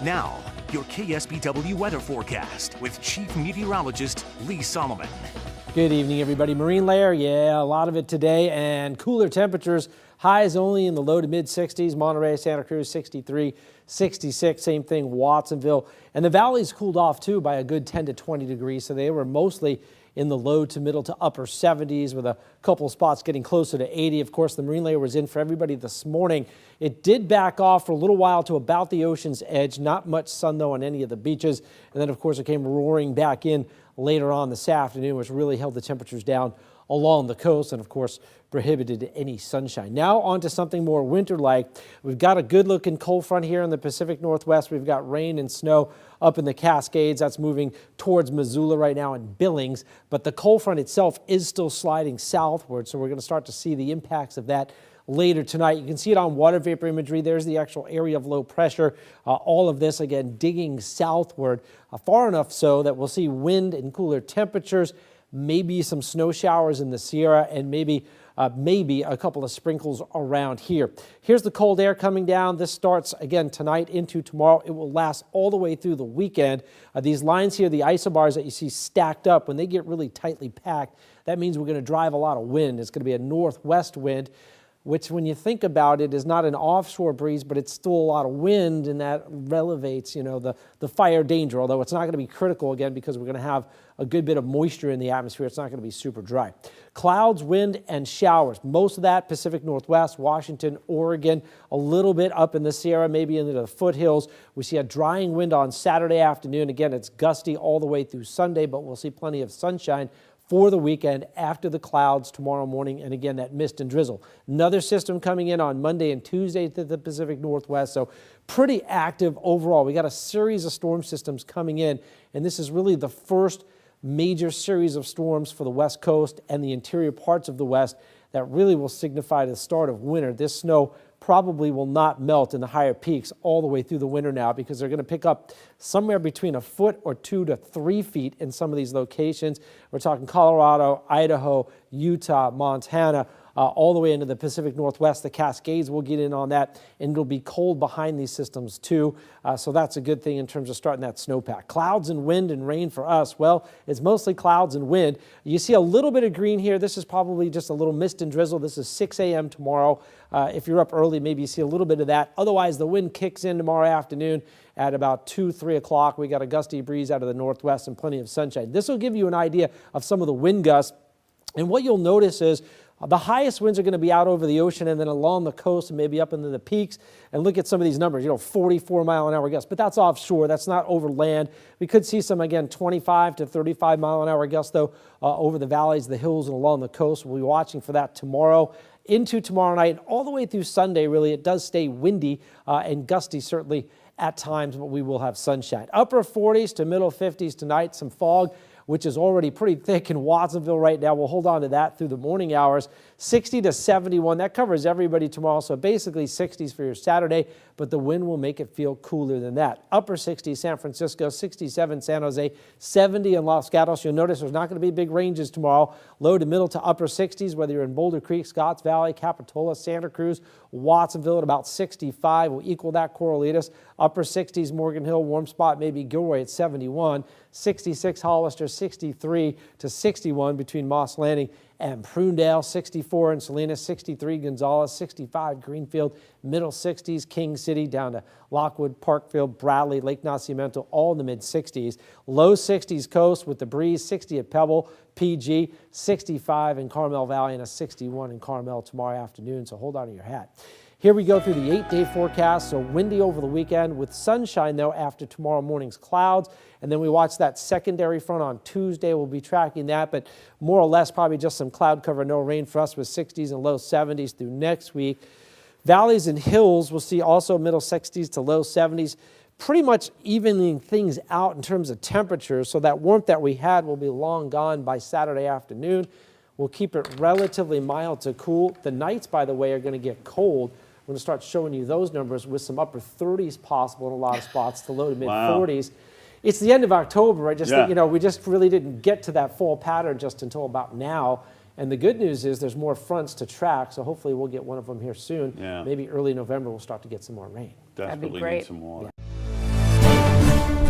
Now, your KSBW weather forecast with Chief Meteorologist Lee Solomon. Good evening, everybody. Marine layer, yeah, a lot of it today, and cooler temperatures. Highs only in the low to mid 60s. Monterey, Santa Cruz, 63, 66. Same thing, Watsonville. And the valleys cooled off, too, by a good 10 to 20 degrees. So they were mostly in the low to middle to upper 70s with a couple of spots getting closer to 80. Of course, the marine layer was in for everybody this morning. It did back off for a little while to about the ocean's edge. Not much sun, though, on any of the beaches. And then, of course, it came roaring back in later on this afternoon, which really held the temperatures down along the coast and, of course, prohibited any sunshine. Now on to something more winter-like. We've got a good-looking cold front here in the Pacific Northwest. We've got rain and snow up in the Cascades. That's moving towards Missoula right now in Billings. But the cold front itself is still sliding southward, so we're going to start to see the impacts of that later tonight. You can see it on water vapor imagery. There's the actual area of low pressure. All of this, again, digging southward, far enough so that we'll see wind and cooler temperatures, maybe some snow showers in the Sierra, and maybe a couple of sprinkles around here. Here's the cold air coming down. This starts again tonight into tomorrow. It will last all the way through the weekend. These lines here, the isobars that you see stacked up, when they get really tightly packed, that means we're going to drive a lot of wind. It's going to be a northwest wind, which when you think about it is not an offshore breeze, but it's still a lot of wind, and that elevates, the fire danger, although it's not going to be critical again because we're going to have a good bit of moisture in the atmosphere. It's not going to be super dry. Clouds, wind, and showers. Most of that Pacific Northwest, Washington, Oregon, a little bit up in the Sierra, maybe into the foothills. We see a drying wind on Saturday afternoon. Again, it's gusty all the way through Sunday, but we'll see plenty of sunshine for the weekend after the clouds tomorrow morning, and again, that mist and drizzle. Another system coming in on Monday and Tuesday to the Pacific Northwest, so pretty active overall. We got a series of storm systems coming in, and this is really the first major series of storms for the West Coast and the interior parts of the West that really will signify the start of winter. This snow probably will not melt in the higher peaks all the way through the winter now, because they're going to pick up somewhere between a foot or 2 to 3 feet in some of these locations. We're talking Colorado, Idaho, Utah, Montana, all the way into the Pacific Northwest. The Cascades will get in on that, and it'll be cold behind these systems too. So that's a good thing in terms of starting that snowpack. Clouds and wind and rain for us. Well, it's mostly clouds and wind. You see a little bit of green here. This is probably just a little mist and drizzle. This is 6 a.m. tomorrow. If you're up early, maybe you see a little bit of that. Otherwise, the wind kicks in tomorrow afternoon at about 2, 3 o'clock. We got a gusty breeze out of the northwest and plenty of sunshine. This will give you an idea of some of the wind gusts. And what you'll notice is the highest winds are going to be out over the ocean and then along the coast and maybe up into the peaks. And look at some of these numbers, 44-mile-an-hour gusts. But that's offshore. That's not over land. We could see some, again, 25 to 35-mile-an-hour gusts, though, over the valleys, the hills, and along the coast. We'll be watching for that tomorrow, into tomorrow night, all the way through Sunday, really. It does stay windy and gusty, certainly, at times, but we will have sunshine. Upper 40s to middle 50s tonight, some fog, which is already pretty thick in Watsonville right now. We'll hold on to that through the morning hours. 60 to 71, that covers everybody tomorrow, so basically 60s for your Saturday, but the wind will make it feel cooler than that. Upper 60s, San Francisco, 67 San Jose, 70 in Los Gatos. You'll notice there's not going to be big ranges tomorrow. Low to middle to upper 60s, whether you're in Boulder Creek, Scotts Valley, Capitola, Santa Cruz, Watsonville at about 65 will equal that Corralitos. Upper 60s, Morgan Hill, warm spot, maybe Gilroy at 71. 66 Hollister, 63 to 61 between Moss Landing and Prunedale, 64 in Salinas, 63 Gonzales, 65 Greenfield, middle 60s King City down to Lockwood, Parkfield, Bradley, Lake Nacimiento, all in the mid 60s. Low 60s coast with the breeze, 60 at Pebble, PG, 65 in Carmel Valley, and a 61 in Carmel tomorrow afternoon, so hold on to your hat. Here we go through the 8-day forecast, so windy over the weekend with sunshine, though, after tomorrow morning's clouds. And then we watch that secondary front on Tuesday. We'll be tracking that, but more or less probably just some cloud cover, no rain for us with 60s and low 70s through next week. Valleys and hills, we'll see also middle 60s to low 70s, pretty much evening things out in terms of temperatures. So that warmth that we had will be long gone by Saturday afternoon. We'll keep it relatively mild to cool. The nights, by the way, are going to get cold. We're going to start showing you those numbers with some upper 30s possible in a lot of spots to low to mid 40s. It's the end of October. I just think, we just really didn't get to that fall pattern just until about now. And the good news is there's more fronts to track, so hopefully we'll get one of them here soon. Maybe early November we'll start to get some more rain. Desperately need some water. Bye.